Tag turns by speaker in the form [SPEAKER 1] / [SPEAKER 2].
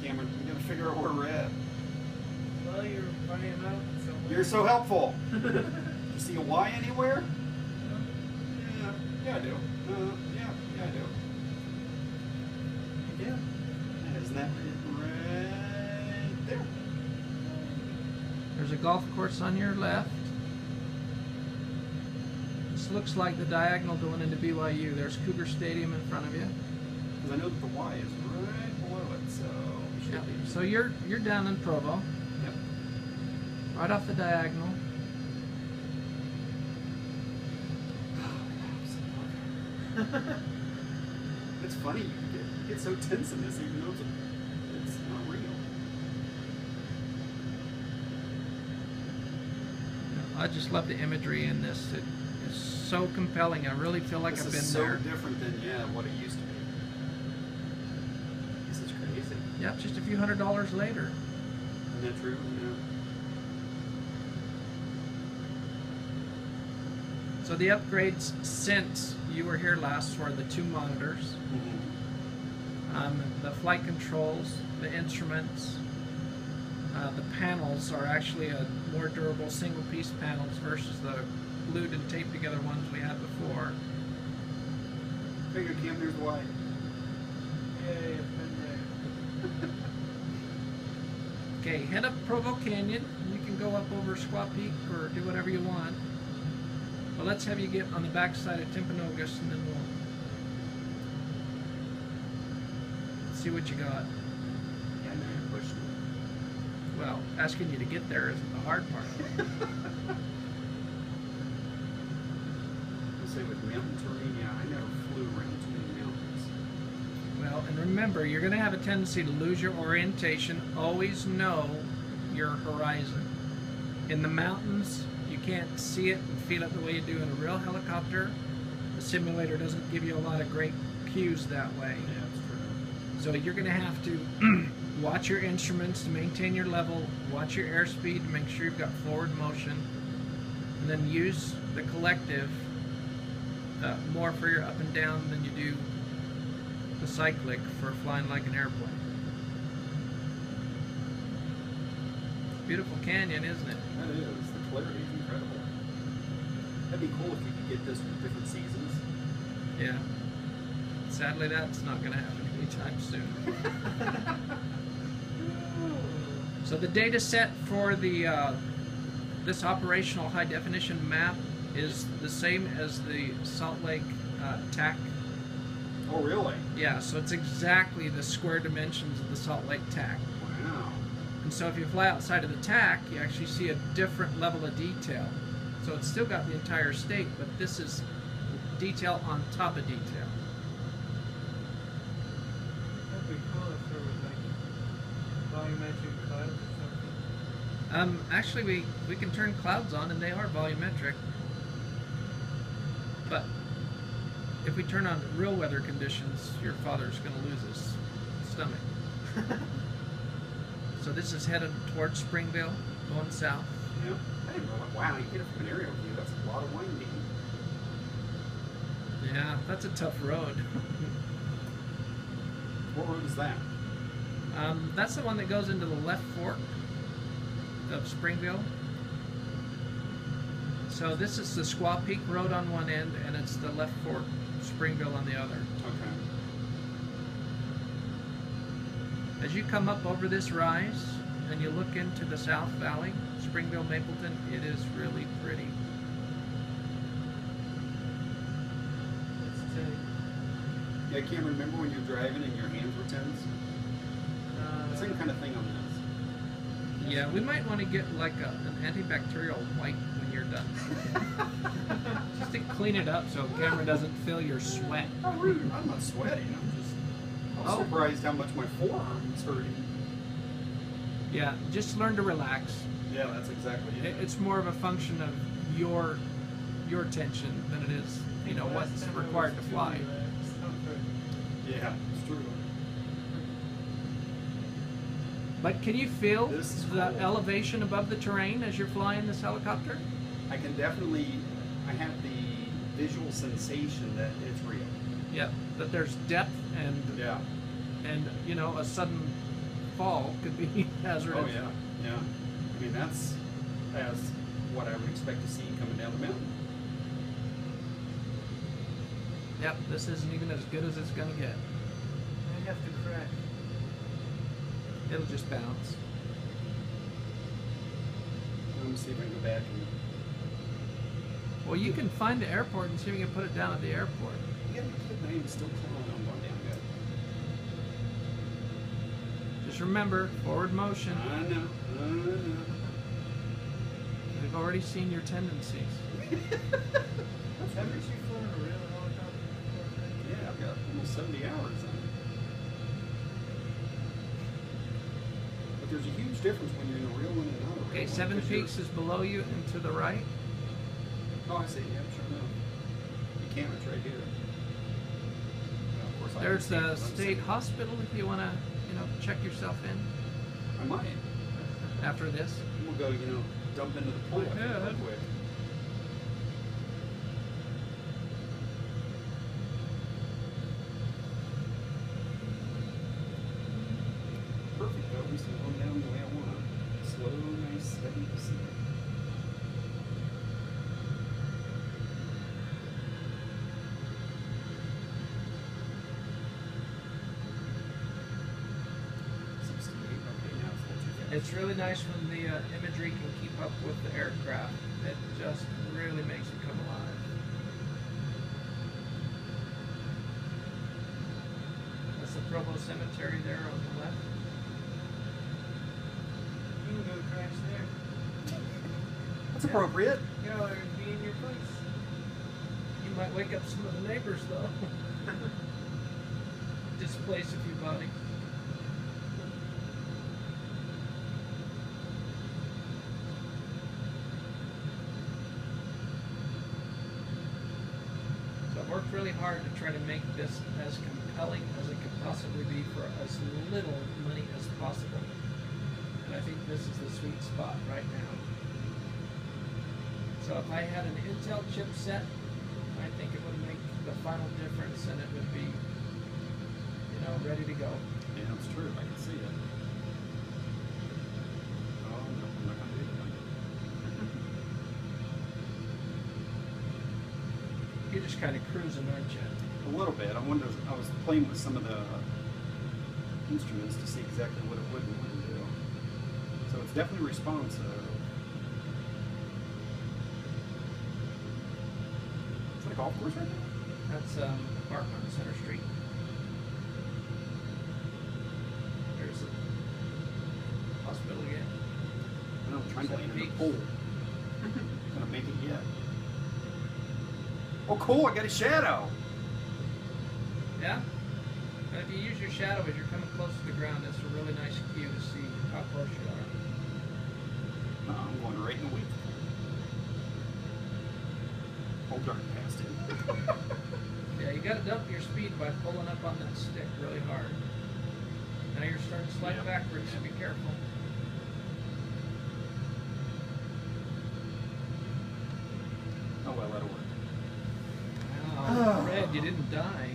[SPEAKER 1] Cameron. We gotta figure out where we're at.
[SPEAKER 2] Well, you're running out somewhere.
[SPEAKER 1] You're so helpful. You see a Y anywhere? Yeah, I do. Yeah, I do.
[SPEAKER 2] Yeah.
[SPEAKER 1] Isn't that right there?
[SPEAKER 3] There's a golf course on your left. This looks like the diagonal going into BYU. There's Cougar Stadium in front of you.
[SPEAKER 1] Because I know that the Y is right below it, so we should be.
[SPEAKER 3] So you're down in Provo.
[SPEAKER 1] Yep.
[SPEAKER 3] Right off the diagonal.
[SPEAKER 1] It's funny, you get so tense in this even though it's not real.
[SPEAKER 3] I just love the imagery in this. It is so compelling. I really feel like I've been
[SPEAKER 1] so
[SPEAKER 3] there.
[SPEAKER 1] Different than what it used to be. This is crazy.
[SPEAKER 3] Yep, just a few $100s later.
[SPEAKER 1] Isn't that true? Yeah.
[SPEAKER 3] So the upgrades since you were here last were the 2 monitors, the flight controls, the instruments. The panels are actually a more durable single-piece panels versus the glued and taped together ones we had before.
[SPEAKER 1] Figure Cam, there's Y.
[SPEAKER 2] Yay, I've been there.
[SPEAKER 3] Okay, head up Provo Canyon. You can go up over Squaw Peak or do whatever you want. But let's have you get on the backside of Timpanogos and then we'll see what you got.
[SPEAKER 1] Yeah, now you're pushing it.
[SPEAKER 3] Well, asking you to get there isn't the hard part.
[SPEAKER 1] I'll say with mountain terrain, yeah, I never flew around too many mountains.
[SPEAKER 3] Well, and remember, you're going to have a tendency to lose your orientation. Always know your horizon. In the mountains, you can't see it and feel it the way you do in a real helicopter. The simulator doesn't give you a lot of great cues that way.
[SPEAKER 1] Yeah, that's true.
[SPEAKER 3] So you're going to have to watch your instruments to maintain your level, watch your airspeed to make sure you've got forward motion, and then use the collective more for your up and down than you do the cyclic for flying like an airplane. Beautiful canyon, isn't it?
[SPEAKER 1] That is. The clarity is incredible. That'd be cool if you could get this with different seasons.
[SPEAKER 3] Yeah. Sadly, that's not going to happen anytime soon. So the data set for the this operational high definition map is the same as the Salt Lake TAC.
[SPEAKER 1] Oh, really?
[SPEAKER 3] Yeah, so it's exactly the square dimensions of the Salt Lake TAC.
[SPEAKER 1] Wow.
[SPEAKER 3] And so if you fly outside of the TAC, you actually see a different level of detail. So it's still got the entire state, but this is detail on top of detail.
[SPEAKER 2] That'd be cool if there was like volumetric clouds or something.
[SPEAKER 3] Actually, we can turn clouds on, and they are volumetric. But if we turn on real weather conditions, your father's going to lose his stomach. So this is headed towards Springville, going south.
[SPEAKER 1] Yeah. I didn't know that. Wow, you get it from an aerial view. That's a lot of winding.
[SPEAKER 3] Yeah, that's a tough road.
[SPEAKER 1] What road is that?
[SPEAKER 3] That's the one that goes into the left fork of Springville. So this is the Squaw Peak Road on one end, and it's the left fork Springville on the other.
[SPEAKER 1] Okay.
[SPEAKER 3] As you come up over this rise and you look into the South Valley, Springville, Mapleton, it is really pretty.
[SPEAKER 1] Yeah, I can't remember when you were driving and your hands were tense. Same kind of thing on this.
[SPEAKER 3] Yeah, we might want to get like an antibacterial wipe when you're done. Just to clean it up so camera doesn't feel your sweat.
[SPEAKER 1] How rude. I'm not sweating. I'm surprised how much my forearm is hurting.
[SPEAKER 3] Yeah, just learn to relax.
[SPEAKER 1] Yeah, that's exactly it.
[SPEAKER 3] It's more of a function of your tension than it is, you know, what's required to fly.
[SPEAKER 1] Yeah, it's true.
[SPEAKER 3] But can you feel
[SPEAKER 1] This is
[SPEAKER 3] the
[SPEAKER 1] cool.
[SPEAKER 3] elevation above the terrain as you're flying this helicopter?
[SPEAKER 1] I can definitely, I have the visual sensation that it's real.
[SPEAKER 3] Yep, that there's depth and
[SPEAKER 1] Yeah.
[SPEAKER 3] you know, a sudden fall could be hazardous.
[SPEAKER 1] Oh yeah, yeah. I mean that's what I would expect to see coming down the mountain.
[SPEAKER 3] Yep, this isn't even as good as it's gonna get.
[SPEAKER 2] I have to crash.
[SPEAKER 3] It'll just bounce.
[SPEAKER 1] Let me see if I can go back and.
[SPEAKER 3] Well, you can find the airport and see if you can put it down at the airport.
[SPEAKER 1] You gotta be kidding! I am still calling on going down good.
[SPEAKER 3] Just remember, forward motion.
[SPEAKER 1] I know.
[SPEAKER 3] We've already seen your tendencies.
[SPEAKER 2] Haven't you flown a real helicopter before?
[SPEAKER 1] Yeah, I've got almost 70 hours on it. But there's a huge difference when you're in a real one and not a real one.
[SPEAKER 3] Okay, Seven Peaks is below you and to the right.
[SPEAKER 1] Oh, I see. Yeah, sure enough. You can't. It's right here. Well, of course,
[SPEAKER 3] There's
[SPEAKER 1] I
[SPEAKER 3] the state hospital if you want to, check yourself in
[SPEAKER 1] I might.
[SPEAKER 3] after this.
[SPEAKER 1] We'll go, dump into the pool. I think,
[SPEAKER 3] Yeah.
[SPEAKER 1] real quick. Perfect, though. We still going down the way I want. Slow, nice, steady descent.
[SPEAKER 3] It's really nice when the imagery can keep up with the aircraft. It just really makes it come alive. That's the Provo Cemetery there on the left.
[SPEAKER 2] You can go crash there.
[SPEAKER 1] That's appropriate.
[SPEAKER 2] Yeah, or be in your place.
[SPEAKER 3] You might wake up some of the neighbors though. Displace a few bodies. Worked really hard to try to make this as compelling as it could possibly be for as little money as possible. And I think this is the sweet spot right now. So if I had an Intel chipset, I think it would make the final difference and it would be, ready to go.
[SPEAKER 1] Yeah, that's true. I can see it. Oh, no, I'm not going to do that.
[SPEAKER 3] You're just kind of cruising, aren't you?
[SPEAKER 1] A little bit. I was playing with some of the instruments to see exactly what it would and wouldn't do. So it's definitely responsive. Is that a golf course right now?
[SPEAKER 3] That's Park on Center Street. There's a hospital again.
[SPEAKER 1] No, I'm trying to land in the pool. Gonna make it yet. Oh, cool! I got a shadow.
[SPEAKER 3] Yeah? And if you use your shadow as you're coming close to the ground, that's a really nice cue to see how close you are.
[SPEAKER 1] No, I'm going right in the week. Oh, darn, past it.
[SPEAKER 3] Yeah, you gotta dump your speed by pulling up on that stick really hard. Now you're starting to slide backwards, so be careful.
[SPEAKER 1] Oh, well, that'll work.
[SPEAKER 3] Wow, Red, you didn't die.